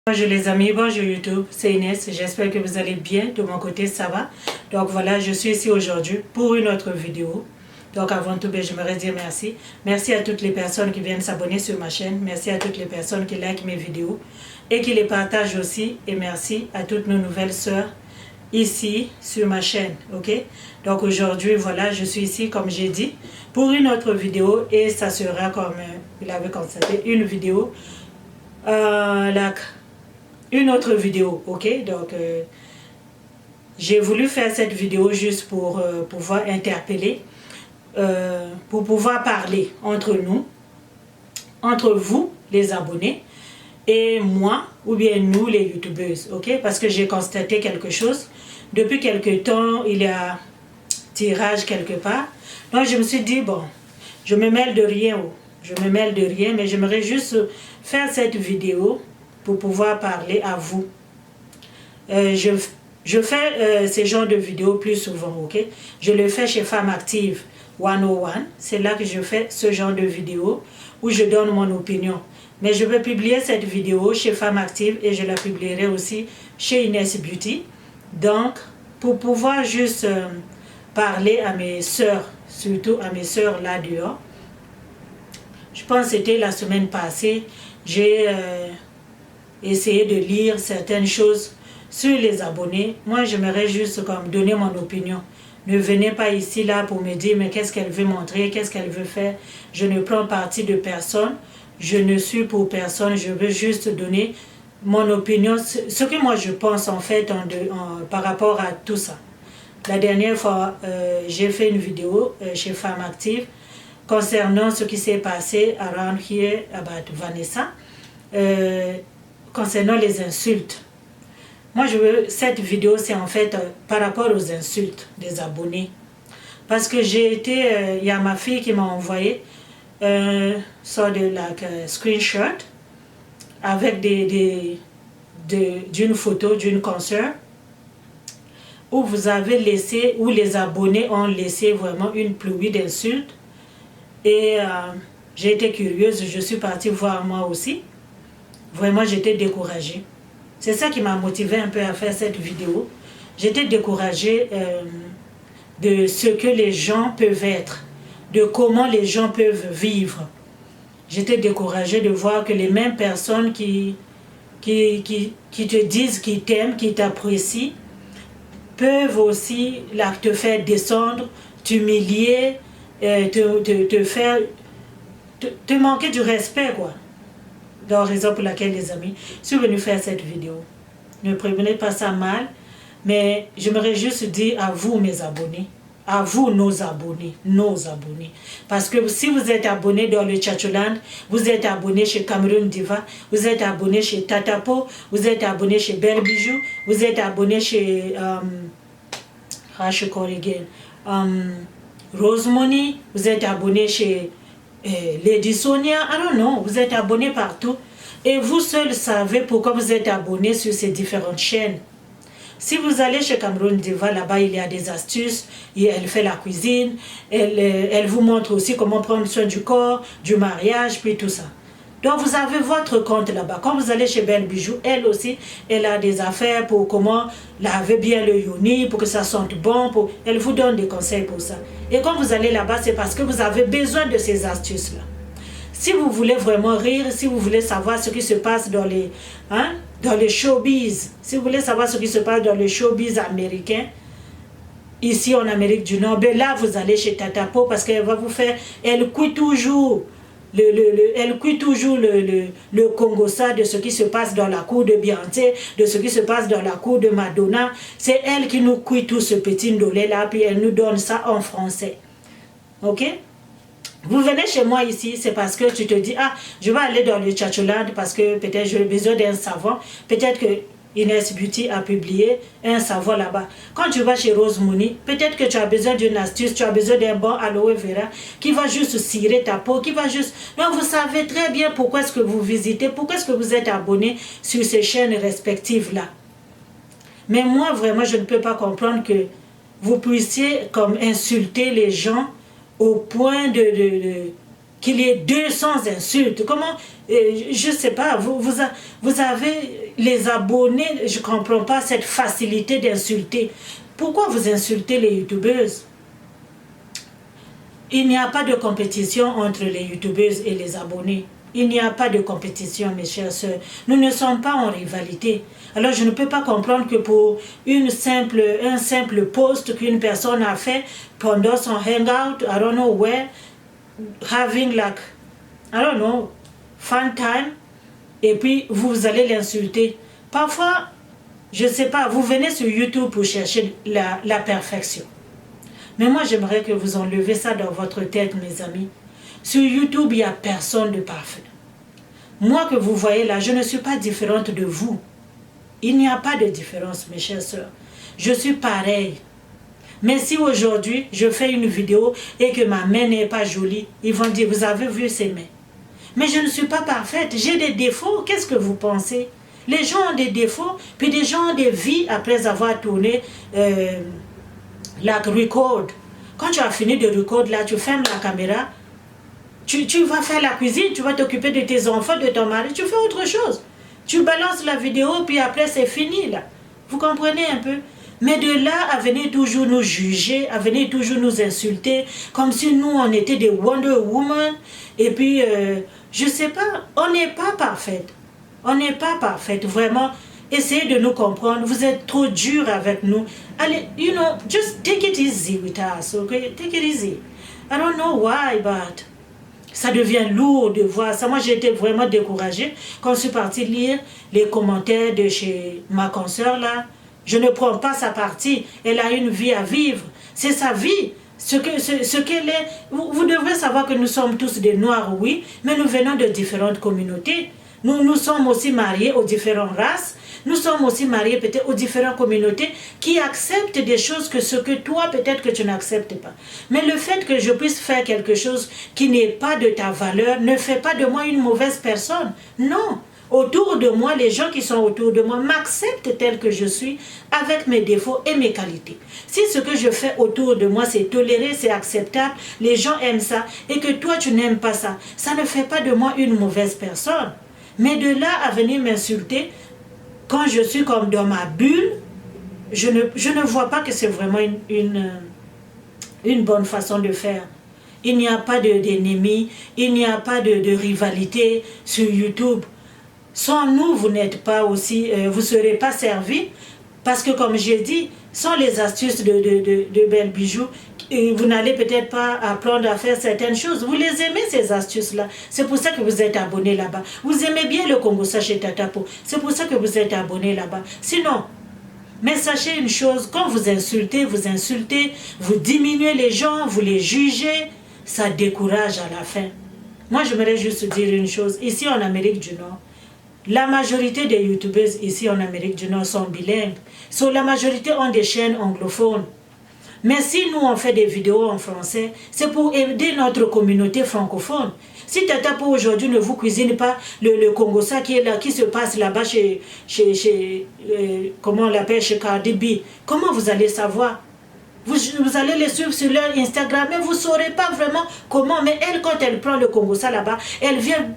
Bonjour les amis, bonjour YouTube, c'est Inès, j'espère que vous allez bien, de mon côté ça va. Donc voilà, je suis ici aujourd'hui pour une autre vidéo. Donc avant tout, j'aimerais dire merci. Merci à toutes les personnes qui viennent s'abonner sur ma chaîne, merci à toutes les personnes qui likent mes vidéos et qui les partagent aussi. Et merci à toutes nos nouvelles sœurs ici sur ma chaîne, ok. Donc aujourd'hui, voilà, je suis ici comme j'ai dit pour une autre vidéo et ça sera comme vous l'avez constaté, une vidéo une autre vidéo, ok. Donc j'ai voulu faire cette vidéo juste pour pouvoir interpeller, pour pouvoir parler entre nous, entre vous les abonnés et moi ou bien nous les youtubeuses, ok. Parce que j'ai constaté quelque chose depuis quelque temps, il y a tirage quelque part, donc je me suis dit bon, je me mêle de rien, mais j'aimerais juste faire cette vidéo pour pouvoir parler à vous. Je fais ces genres de vidéos plus souvent, ok. Je le fais chez Femmes Actives 101, c'est là que je fais ce genre de vidéo où je donne mon opinion. Mais je vais publier cette vidéo chez Femmes Actives et je la publierai aussi chez Inès Beauty. Donc, pour pouvoir juste parler à mes sœurs, surtout à mes sœurs là dehors. Je pense que c'était la semaine passée, j'ai essayer de lire certaines choses sur les abonnés. Moi, j'aimerais juste comme donner mon opinion. Ne venez pas ici là pour me dire mais qu'est-ce qu'elle veut montrer, qu'est-ce qu'elle veut faire. Je ne prends parti de personne, je ne suis pour personne, je veux juste donner mon opinion, ce que moi je pense en fait par rapport à tout ça. La dernière fois, j'ai fait une vidéo chez Femmes Actives concernant ce qui s'est passé around here about Vanessa. Concernant les insultes. Moi, cette vidéo, c'est en fait par rapport aux insultes des abonnés. Parce que il y a ma fille qui m'a envoyé sort de screenshot avec d'une photo d'une consoeur où vous avez laissé, où les abonnés ont laissé vraiment une pluie d'insultes. Et j'ai été curieuse, je suis partie voir moi aussi. Vraiment, j'étais découragée. C'est ça qui m'a motivée un peu à faire cette vidéo. J'étais découragée de ce que les gens peuvent être, de comment les gens peuvent vivre. J'étais découragée de voir que les mêmes personnes qui te disent qu'ils t'aiment, qui t'apprécient, peuvent aussi te faire descendre, t'humilier, te manquer du respect, quoi. Donc, raison pour laquelle, les amis, je suis venue faire cette vidéo. Ne prenez pas ça mal, mais j'aimerais juste dire à vous, mes abonnés, à vous, nos abonnés. Parce que si vous êtes abonnés dans le Tchatcholand, vous êtes abonnés chez Cameroun Diva, vous êtes abonnés chez Tatapo, vous êtes abonnés chez Belle Bijou, vous êtes abonnés chez Rose Money, vous êtes abonnés chez Lady Sonia, I don't know, vous êtes abonnés partout. Et vous seuls savez pourquoi vous êtes abonnés sur ces différentes chaînes. Si vous allez chez Cameroun Diva, là-bas il y a des astuces, et elle fait la cuisine, elle vous montre aussi comment prendre soin du corps, du mariage, puis tout ça. Donc vous avez votre compte là-bas. Quand vous allez chez Belle Bijou, elle aussi, elle a des affaires pour comment laver bien le yoni, pour que ça sente bon. Elle vous donne des conseils pour ça. Et quand vous allez là-bas, c'est parce que vous avez besoin de ces astuces-là. Si vous voulez vraiment rire, si vous voulez savoir ce qui se passe dans les showbiz, si vous voulez savoir ce qui se passe dans les showbiz américains, ici en Amérique du Nord, là vous allez chez Tatapo parce qu'elle va vous faire, elle cuit toujours le Congo-ça de ce qui se passe dans la cour de Beyoncé, de ce qui se passe dans la cour de Madonna. C'est elle qui nous cuit tout ce petit ndolé-là, puis elle nous donne ça en français. Ok? Vous venez chez moi ici, c'est parce que tu te dis, ah, je vais aller dans le Tchatcholand parce que peut-être j'ai besoin d'un savon. Peut-être que Inès Beauty a publié un savon là-bas. Quand tu vas chez Rose Money, peut-être que tu as besoin d'une astuce, tu as besoin d'un bon aloe vera qui va juste cirer ta peau, qui va juste... Donc vous savez très bien pourquoi est-ce que vous visitez, pourquoi est-ce que vous êtes abonné sur ces chaînes respectives-là. Mais moi, vraiment, je ne peux pas comprendre que vous puissiez comme insulter les gens au point qu'il y ait 200 insultes. Comment, je ne sais pas, vous avez les abonnés, je ne comprends pas cette facilité d'insulter. Pourquoi vous insultez les youtubeuses? Il n'y a pas de compétition entre les youtubeuses et les abonnés. Il n'y a pas de compétition, mes chères sœurs. Nous ne sommes pas en rivalité. Alors je ne peux pas comprendre que pour un simple post qu'une personne a fait pendant son hangout, I don't know where, having like, I don't know, fun time, et puis vous allez l'insulter. Parfois, je ne sais pas, vous venez sur YouTube pour chercher la perfection. Mais moi, j'aimerais que vous enlevez ça dans votre tête, mes amis. Sur YouTube, il n'y a personne de parfait. Moi que vous voyez là, je ne suis pas différente de vous. Il n'y a pas de différence, mes chères sœurs. Je suis pareille. Mais si aujourd'hui, je fais une vidéo et que ma main n'est pas jolie, ils vont dire, vous avez vu ses mains. Mais je ne suis pas parfaite, j'ai des défauts, qu'est-ce que vous pensez? Les gens ont des défauts, puis des gens ont des vies après avoir tourné la record. Quand tu as fini de record, là, tu fermes la caméra, tu vas faire la cuisine, tu vas t'occuper de tes enfants, de ton mari, tu fais autre chose. Tu balances la vidéo, puis après c'est fini, là. Vous comprenez un peu? Mais de là à venir toujours nous juger, à venir toujours nous insulter, comme si nous on était des Wonder Woman, et puis, je sais pas, on n'est pas parfaite. On n'est pas parfaite, vraiment. Essayez de nous comprendre. Vous êtes trop dur avec nous. Allez, you know, just take it easy with us, okay? Take it easy. I don't know why, but ça devient lourd de voir ça. Moi, j'ai été vraiment découragée quand je suis partie lire les commentaires de chez ma consoeur là. Je ne prends pas sa partie. Elle a une vie à vivre. C'est sa vie. Ce qu'elle est. Vous devrez savoir que nous sommes tous des Noirs, oui, mais nous venons de différentes communautés. Nous sommes aussi mariés aux différentes races. Nous sommes aussi mariés peut-être aux différentes communautés qui acceptent des choses que ce que toi peut-être que tu n'acceptes pas. Mais le fait que je puisse faire quelque chose qui n'est pas de ta valeur ne fait pas de moi une mauvaise personne. Non. Autour de moi, les gens qui sont autour de moi m'acceptent tel que je suis avec mes défauts et mes qualités. Si ce que je fais autour de moi c'est toléré, c'est acceptable, les gens aiment ça et que toi tu n'aimes pas ça, ça ne fait pas de moi une mauvaise personne. Mais de là à venir m'insulter, quand je suis comme dans ma bulle, je ne vois pas que c'est vraiment une bonne façon de faire. Il n'y a pas d'ennemis, il n'y a pas de rivalité sur YouTube. Sans nous, vous n'êtes pas aussi, vous ne serez pas servis. Parce que comme j'ai dit, sans les astuces de Belle Bijou, vous n'allez peut-être pas apprendre à faire certaines choses. Vous les aimez, ces astuces-là. C'est pour ça que vous êtes abonné là-bas. Vous aimez bien le Congo chez Tatapo. C'est pour ça que vous êtes abonné là-bas. Sinon, mais sachez une chose, quand vous insultez, vous diminuez les gens, vous les jugez, ça décourage à la fin. Moi, j'aimerais juste dire une chose. Ici, en Amérique du Nord, la majorité des youtubeuses ici en Amérique du Nord sont bilingues. La majorité ont des chaînes anglophones. Mais si nous on fait des vidéos en français, c'est pour aider notre communauté francophone. Si Tatapo aujourd'hui ne vous cuisine pas le Congosa qui est là, qui se passe là-bas chez comment on l'appelle, chez Cardi B, comment vous allez savoir? Vous allez les suivre sur leur Instagram, mais vous ne saurez pas vraiment comment. Mais elle, quand elle prend le Congosa là-bas, elle vient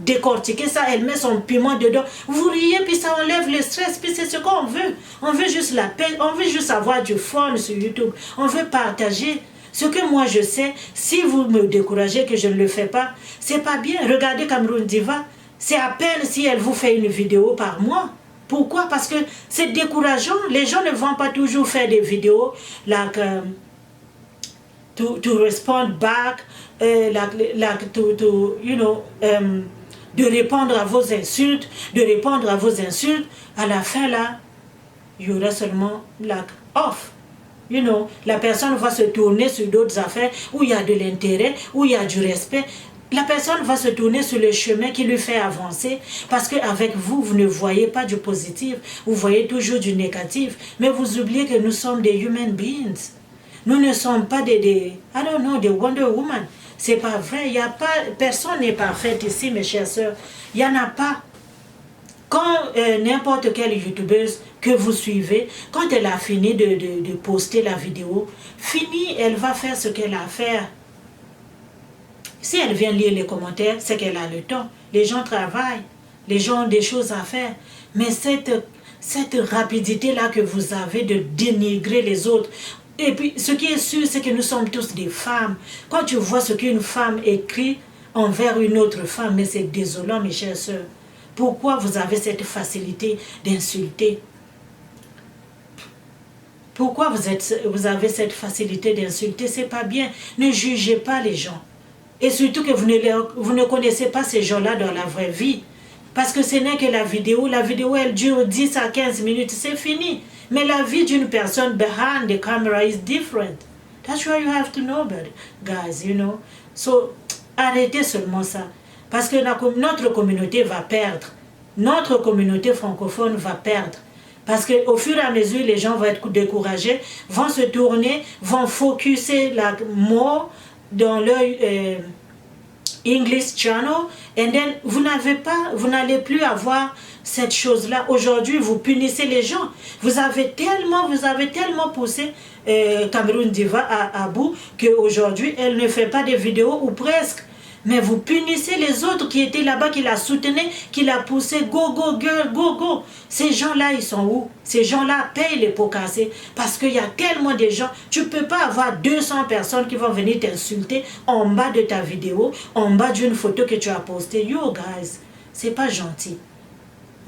décortiquer ça, elle met son piment dedans. Vous riez, puis ça enlève le stress, puis c'est ce qu'on veut. On veut juste la paix, on veut juste avoir du fun sur YouTube. On veut partager. Ce que moi je sais, si vous me découragez que je ne le fais pas, c'est pas bien. Regardez Cameroun Diva, c'est à peine si elle vous fait une vidéo par mois. Pourquoi? Parce que c'est décourageant. Les gens ne vont pas toujours faire des vidéos like to respond back, de répondre à vos insultes, À la fin là, il y aura seulement like off. La personne va se tourner sur d'autres affaires où il y a de l'intérêt, où il y a du respect. La personne va se tourner sur le chemin qui lui fait avancer parce qu'avec vous, vous ne voyez pas du positif, vous voyez toujours du négatif. Mais vous oubliez que nous sommes des human beings. Nous ne sommes pas des Wonder Woman. C'est pas vrai, personne n'est parfait ici, mes chères sœurs. Il n'y en a pas. Quand n'importe quelle youtubeuse que vous suivez, quand elle a fini de poster la vidéo, elle va faire ce qu'elle a à faire. Si elle vient lire les commentaires, c'est qu'elle a le temps. Les gens travaillent, les gens ont des choses à faire. Mais cette rapidité-là que vous avez de dénigrer les autres, et puis ce qui est sûr, c'est que nous sommes tous des femmes. Quand tu vois ce qu'une femme écrit envers une autre femme, mais c'est désolant, mes chères sœurs. Pourquoi vous avez cette facilité d'insulter? Pourquoi vous avez cette facilité d'insulter? C'est pas bien. Ne jugez pas les gens. Et surtout que vous ne connaissez pas ces gens-là dans la vraie vie. Parce que ce n'est que la vidéo. La vidéo, elle dure 10 à 15 minutes. C'est fini. Mais la vie d'une personne behind the camera is different. That's why you have to know about it, guys, you know. So, arrêtez seulement ça. Parce que notre communauté va perdre. Notre communauté francophone va perdre. Parce qu'au fur et à mesure, les gens vont être découragés, vont se tourner, vont focuser la mort dans leur English channel, et then vous n'allez plus avoir cette chose-là. Aujourd'hui, vous punissez les gens. Vous avez tellement poussé Cameroun Diva à bout qu'aujourd'hui, elle ne fait pas de vidéos ou presque. Mais vous punissez les autres qui étaient là-bas, qui la soutenaient, qui la poussaient. Go, go, girl, go, go. Ces gens-là, ils sont où? Ces gens-là payent les pots cassés. Parce qu'il y a tellement de gens. Tu ne peux pas avoir 200 personnes qui vont venir t'insulter en bas de ta vidéo, en bas d'une photo que tu as postée. Yo, guys, c'est pas gentil.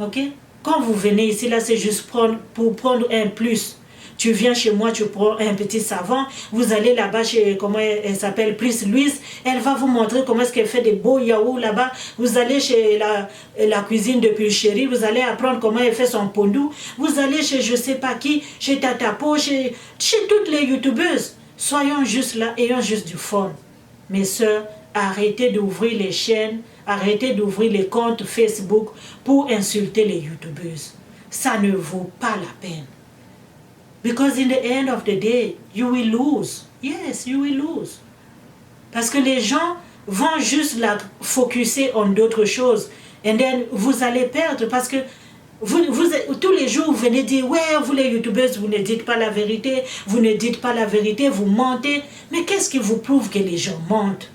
Ok? Quand vous venez ici, là, c'est juste pour prendre un plus. Tu viens chez moi, tu prends un petit savon, vous allez là-bas chez, comment elle s'appelle, Prise Louise, elle va vous montrer comment est-ce qu'elle fait des beaux yaourts là-bas. Vous allez chez la cuisine de Pulchérie, vous allez apprendre comment elle fait son pondou. Vous allez chez je sais pas qui, chez Tatapo, chez toutes les youtubeuses. Soyons juste là, ayons juste du fun. Mes sœurs, arrêtez d'ouvrir les chaînes, arrêtez d'ouvrir les comptes Facebook pour insulter les youtubeuses. Ça ne vaut pas la peine. Because in the end of the day, you will lose. Yes, you will lose. Parce que les gens vont juste la focuser en d'autres choses. And then, vous allez perdre parce que tous les jours, vous venez dire, ouais, vous les youtubeuses, vous ne dites pas la vérité, vous ne dites pas la vérité, vous mentez. Mais qu'est-ce qui vous prouve que les gens mentent?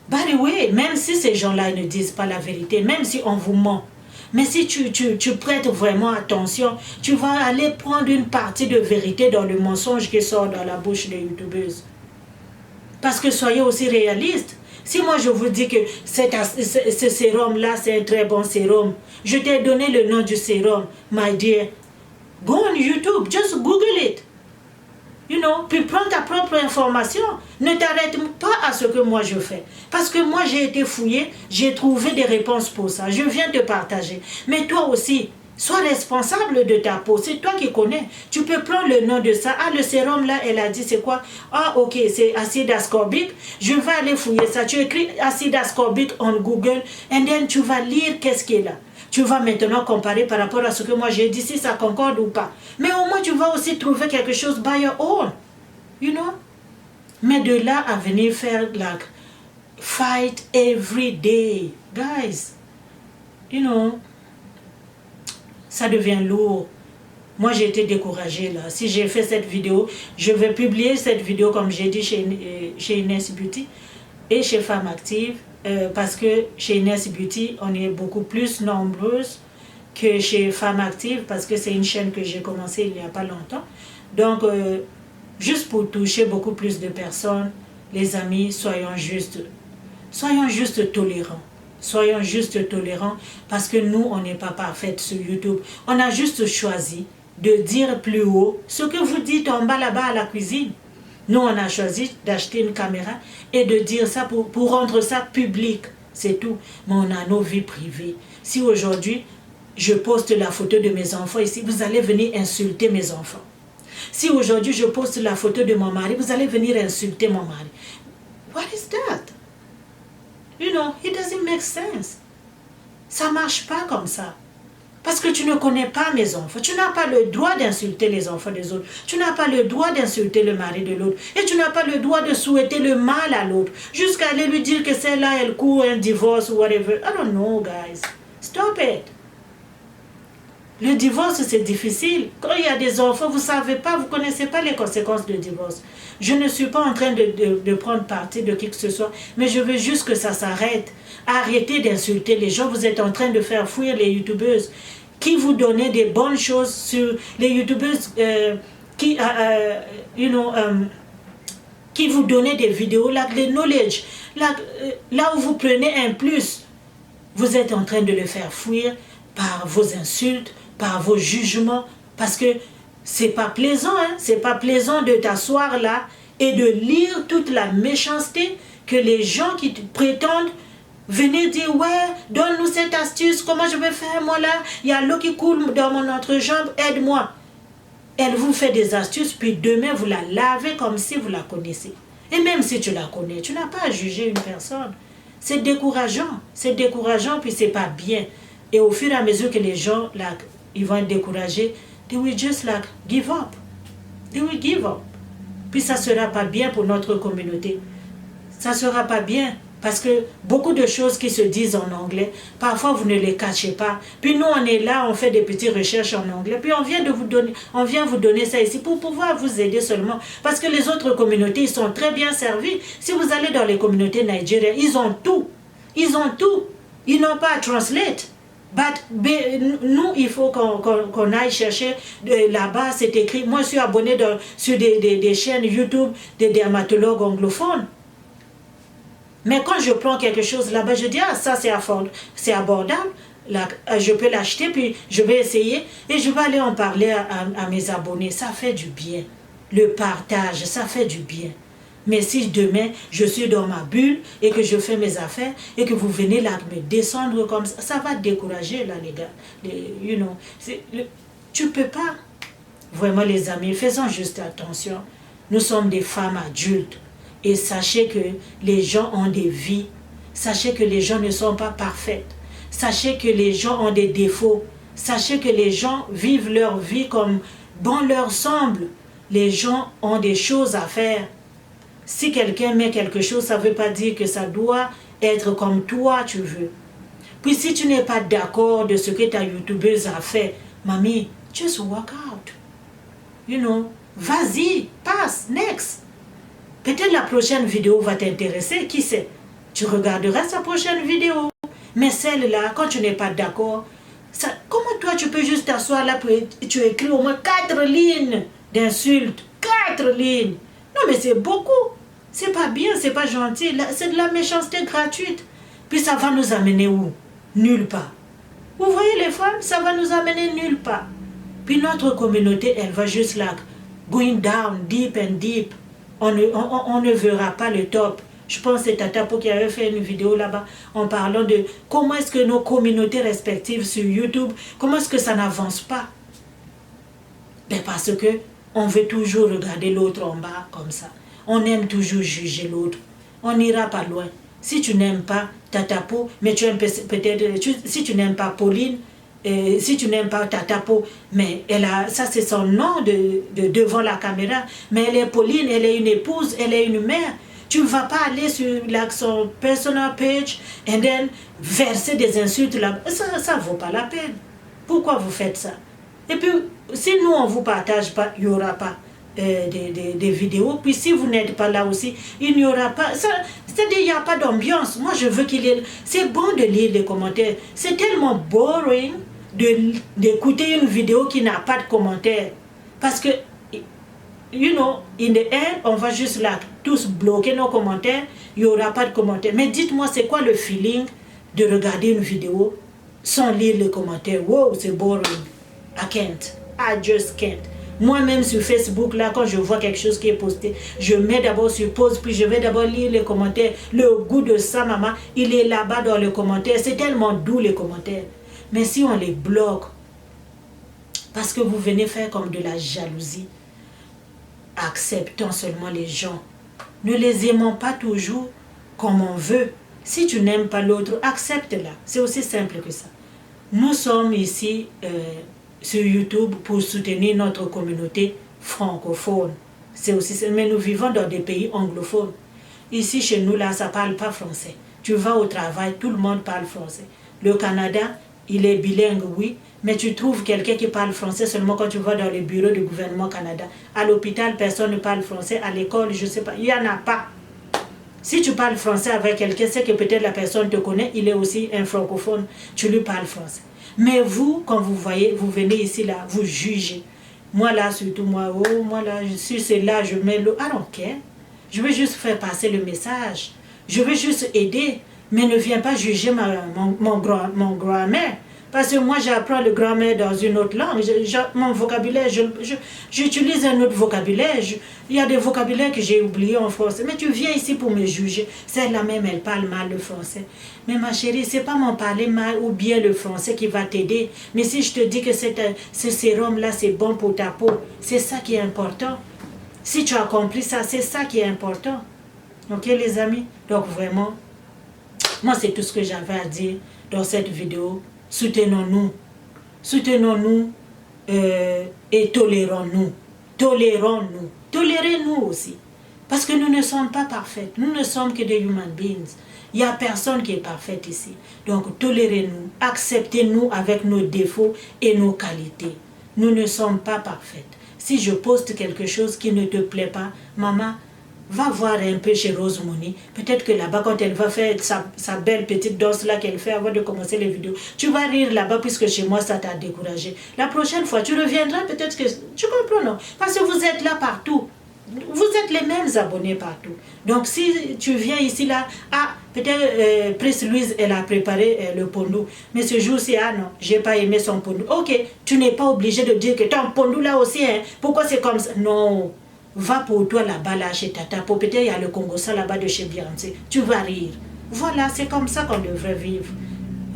By the way, même si ces gens-là ne disent pas la vérité, même si on vous ment, mais si tu prêtes vraiment attention, tu vas aller prendre une partie de vérité dans le mensonge qui sort dans la bouche des youtubeuses. Parce que soyez aussi réalistes. Si moi je vous dis que ce sérum-là, c'est un très bon sérum, je t'ai donné le nom du sérum, my dear, go on YouTube, just Google it. You know, puis prends ta propre information. Ne t'arrête pas à ce que moi je fais. Parce que moi j'ai été fouillée, j'ai trouvé des réponses pour ça. Je viens te partager. Mais toi aussi, sois responsable de ta peau. C'est toi qui connais. Tu peux prendre le nom de ça. Ah, le sérum là, elle a dit c'est quoi? Ah, ok, c'est acide ascorbique. Je vais aller fouiller ça. Tu écris acide ascorbique en Google and then tu vas lire qu'est-ce qui est là. Tu vas maintenant comparer par rapport à ce que moi j'ai dit, si ça concorde ou pas. Mais au moins tu vas aussi trouver quelque chose by your own. You know? Mais de là à venir faire like fight every day. Guys, you know, ça devient lourd. Moi j'ai été découragée là. Si j'ai fait cette vidéo, je vais publier cette vidéo comme j'ai dit chez Inès Beauty et chez Femmes Actives. Parce que chez Inès Beauty, on est beaucoup plus nombreuses que chez Femmes Actives, parce que c'est une chaîne que j'ai commencé il n'y a pas longtemps. Donc, juste pour toucher beaucoup plus de personnes, les amis, soyons juste tolérants. Soyons juste tolérants, parce que nous, on n'est pas parfaits sur YouTube. On a juste choisi de dire plus haut ce que vous dites en bas là-bas à la cuisine. Nous, on a choisi d'acheter une caméra et de dire ça pour rendre ça public. C'est tout. Mais on a nos vies privées. Si aujourd'hui, je poste la photo de mes enfants ici, vous allez venir insulter mes enfants. Si aujourd'hui, je poste la photo de mon mari, vous allez venir insulter mon mari. What is that? You know, it doesn't make sense. Ça ne marche pas comme ça. Parce que tu ne connais pas mes enfants. Tu n'as pas le droit d'insulter les enfants des autres. Tu n'as pas le droit d'insulter le mari de l'autre. Et tu n'as pas le droit de souhaiter le mal à l'autre. Jusqu'à aller lui dire que celle-là, elle court un divorce ou whatever. I don't know, guys. Stop it. Le divorce, c'est difficile. Quand il y a des enfants, vous ne savez pas, vous ne connaissez pas les conséquences du divorce. Je ne suis pas en train de prendre parti de qui que ce soit, mais je veux juste que ça s'arrête. Arrêtez d'insulter les gens. Vous êtes en train de faire fuir les youtubeuses qui vous donnaient des bonnes choses sur les youtubeuses qui vous donnaient des vidéos, là, des knowledge, là où vous prenez un plus. Vous êtes en train de le faire fuir par vos insultes, par vos jugements, parce que c'est pas plaisant, hein? C'est pas plaisant de t'asseoir là et de lire toute la méchanceté que les gens qui prétendent venir dire, ouais, donne-nous cette astuce, comment je vais faire, moi là, il y a l'eau qui coule dans mon entrejambe, aide-moi. Elle vous fait des astuces, puis demain vous la lavez comme si vous la connaissez. Et même si tu la connais, tu n'as pas à juger une personne. C'est décourageant, puis c'est pas bien. Et au fur et à mesure que les gens, là, ils vont être découragés, they will just like give up. They will give up. Puis ça sera pas bien pour notre communauté. Ça sera pas bien. Parce que beaucoup de choses qui se disent en anglais, parfois vous ne les cachez pas. Puis nous, on est là, on fait des petites recherches en anglais. Puis on vient vous donner ça ici pour pouvoir vous aider seulement. Parce que les autres communautés, ils sont très bien servis. Si vous allez dans les communautés nigériennes, ils ont tout. Ils ont tout. Ils n'ont pas à translate. Nous, il faut qu'on aille chercher là-bas, c'est écrit. Moi, je suis abonné sur des chaînes YouTube des dermatologues anglophones. Mais quand je prends quelque chose là-bas, je dis, ah, ça c'est abordable, là, je peux l'acheter, puis je vais essayer, et je vais aller en parler à mes abonnés. Ça fait du bien. Le partage, ça fait du bien. Mais si demain, je suis dans ma bulle, et que je fais mes affaires, et que vous venez là me descendre comme ça, ça va te décourager, là, les gars. Tu peux pas. Vraiment, les amis, faisons juste attention. Nous sommes des femmes adultes. Et sachez que les gens ont des vies. Sachez que les gens ne sont pas parfaits. Sachez que les gens ont des défauts. Sachez que les gens vivent leur vie comme bon leur semble. Les gens ont des choses à faire. Si quelqu'un met quelque chose, ça ne veut pas dire que ça doit être comme toi tu veux. Puis si tu n'es pas d'accord de ce que ta youtubeuse a fait, mamie, just walk out. Vas-y, passe, next. Peut-être la prochaine vidéo va t'intéresser, qui sait? Tu regarderas sa prochaine vidéo. Mais celle-là, quand tu n'es pas d'accord, comment toi tu peux juste t'asseoir là et tu écris au moins 4 lignes d'insultes? 4 lignes. Non mais c'est beaucoup. C'est pas bien, c'est pas gentil. C'est de la méchanceté gratuite. Puis ça va nous amener où? Nulle part. Vous voyez les femmes, ça va nous amener nulle part. Puis notre communauté, elle va juste là, going down, deep and deep. On ne verra pas le top. Je pense que c'est Tatapo qui avait fait une vidéo là-bas en parlant de comment est-ce que nos communautés respectives sur YouTube, comment est-ce que ça n'avance pas? Ben parce que on veut toujours regarder l'autre en bas comme ça. On aime toujours juger l'autre. On n'ira pas loin. Si tu n'aimes pas Tatapo, mais tu aimes peut-être, si tu n'aimes pas Pauline, si tu n'aimes pas Tatapo, mais ça c'est son nom devant la caméra, mais elle est Pauline, elle est une épouse, elle est une mère. Tu ne vas pas aller sur son personal page et then verser des insultes là. Ça ne vaut pas la peine. Pourquoi vous faites ça? Et puis, si nous on ne vous partage pas, il n'y aura pas des vidéos. Puis si vous n'êtes pas là aussi, il n'y aura pas. C'est-à-dire qu'il n'y a pas d'ambiance. Moi, je veux qu'il y ait. C'est bon de lire les commentaires. C'est tellement boring d'écouter une vidéo qui n'a pas de commentaires. Parce que, in the end, on va juste là, tous bloquer nos commentaires. Il n'y aura pas de commentaires. Mais dites-moi, c'est quoi le feeling de regarder une vidéo sans lire les commentaires? Wow, c'est boring. I can't. I just can't. Moi-même sur Facebook, là, quand je vois quelque chose qui est posté, je mets d'abord sur pause, puis je vais d'abord lire les commentaires. Le goût de ça, maman, il est là-bas dans les commentaires. C'est tellement doux, les commentaires. Mais si on les bloque, parce que vous venez faire comme de la jalousie, acceptons seulement les gens. Ne les aimons pas toujours comme on veut. Si tu n'aimes pas l'autre, accepte-la. C'est aussi simple que ça. Nous sommes ici sur YouTube pour soutenir notre communauté francophone. C'est aussi ça. Mais nous vivons dans des pays anglophones. Ici, chez nous, là, ça ne parle pas français. Tu vas au travail, tout le monde parle français. Le Canada, il est bilingue, oui, Mais tu trouves quelqu'un qui parle français seulement quand tu vas dans les bureaux du gouvernement Canada. À l'hôpital, personne ne parle français. À l'école, je ne sais pas. Il n'y en a pas. Si tu parles français avec quelqu'un, c'est que peut-être la personne te connaît. Il est aussi un francophone. Tu lui parles français. Mais vous, quand vous voyez, vous venez ici, là, vous jugez. Moi, là, surtout moi, oh, moi, là, je suis, c'est là, je mets le... I don't care. Je veux juste faire passer le message. Je veux juste aider. Mais ne viens pas juger mon grand-mère. Parce que moi, j'apprends le grammaire dans une autre langue. Mon vocabulaire, j'utilise un autre vocabulaire. Il y a des vocabulaires que j'ai oubliés en français. Mais tu viens ici pour me juger. Celle-là même, elle parle mal le français. Mais ma chérie, c'est pas mon parler mal ou bien le français qui va t'aider. Mais si je te dis que ce sérum-là, c'est bon pour ta peau, c'est ça qui est important. Si tu as compris ça, c'est ça qui est important. Ok, les amis? Donc, vraiment, moi, c'est tout ce que j'avais à dire dans cette vidéo. Soutenons-nous. Soutenons-nous et tolérons-nous. Tolérons-nous. Tolérez-nous aussi. Parce que nous ne sommes pas parfaites. Nous ne sommes que des human beings. Il n'y a personne qui est parfait ici. Donc, tolérez-nous. Acceptez-nous avec nos défauts et nos qualités. Nous ne sommes pas parfaites. Si je poste quelque chose qui ne te plaît pas, maman, va voir un peu chez Rose Money. Peut-être que là-bas, quand elle va faire sa belle petite danse là qu'elle fait avant de commencer les vidéos, tu vas rire là-bas puisque chez moi, ça t'a découragé. La prochaine fois, tu reviendras peut-être que... Tu comprends, non? Parce que vous êtes là partout. Vous êtes les mêmes abonnés partout. Donc, si tu viens ici, là, ah, peut-être Prince Louise, elle a préparé le pondou. Mais ce jour-ci, ah non, j'ai pas aimé son pondou. Ok, tu n'es pas obligé de dire que ton pondou là aussi, hein, pourquoi c'est comme ça? Non. Va pour toi là-bas, là, chez Tata. Peut-être il y a le Congo, ça là-bas de chez Beyoncé. Tu vas rire. Voilà, c'est comme ça qu'on devrait vivre.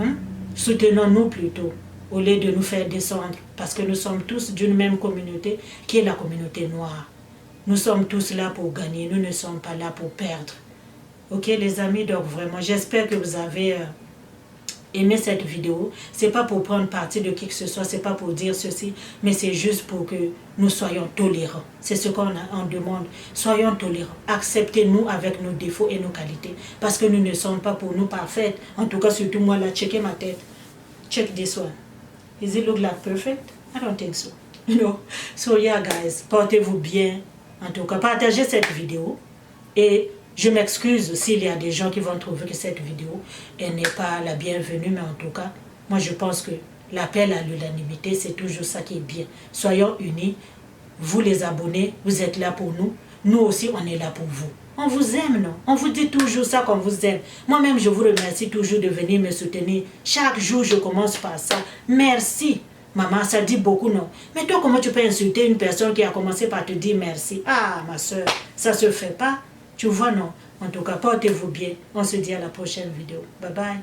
Hein? Soutenons-nous plutôt, au lieu de nous faire descendre. Parce que nous sommes tous d'une même communauté, qui est la communauté noire. Nous sommes tous là pour gagner, nous ne sommes pas là pour perdre. Ok, les amis, donc vraiment, j'espère que vous avez... aimez cette vidéo, c'est pas pour prendre parti de qui que ce soit, c'est pas pour dire ceci, mais c'est juste pour que nous soyons tolérants. C'est ce qu'on demande. Soyons tolérants. Acceptez-nous avec nos défauts et nos qualités. Parce que nous ne sommes pas pour nous parfaites. En tout cas, surtout moi là, checkez ma tête. Check this one. Is it look like perfect? I don't think so. No. So yeah, guys, portez-vous bien. En tout cas, partagez cette vidéo. Et je m'excuse s'il y a des gens qui vont trouver que cette vidéo n'est pas la bienvenue, mais en tout cas, moi je pense que l'appel à l'unanimité, c'est toujours ça qui est bien. Soyons unis, vous les abonnés, vous êtes là pour nous, nous aussi on est là pour vous. On vous aime, non? On vous dit toujours ça qu'on vous aime. Moi-même, je vous remercie toujours de venir me soutenir. Chaque jour, je commence par ça. Merci. Maman, ça dit beaucoup, non? Mais toi, comment tu peux insulter une personne qui a commencé par te dire merci? Ah, ma soeur, ça se fait pas. Tu vois, non? En tout cas, portez-vous bien. On se dit à la prochaine vidéo. Bye bye.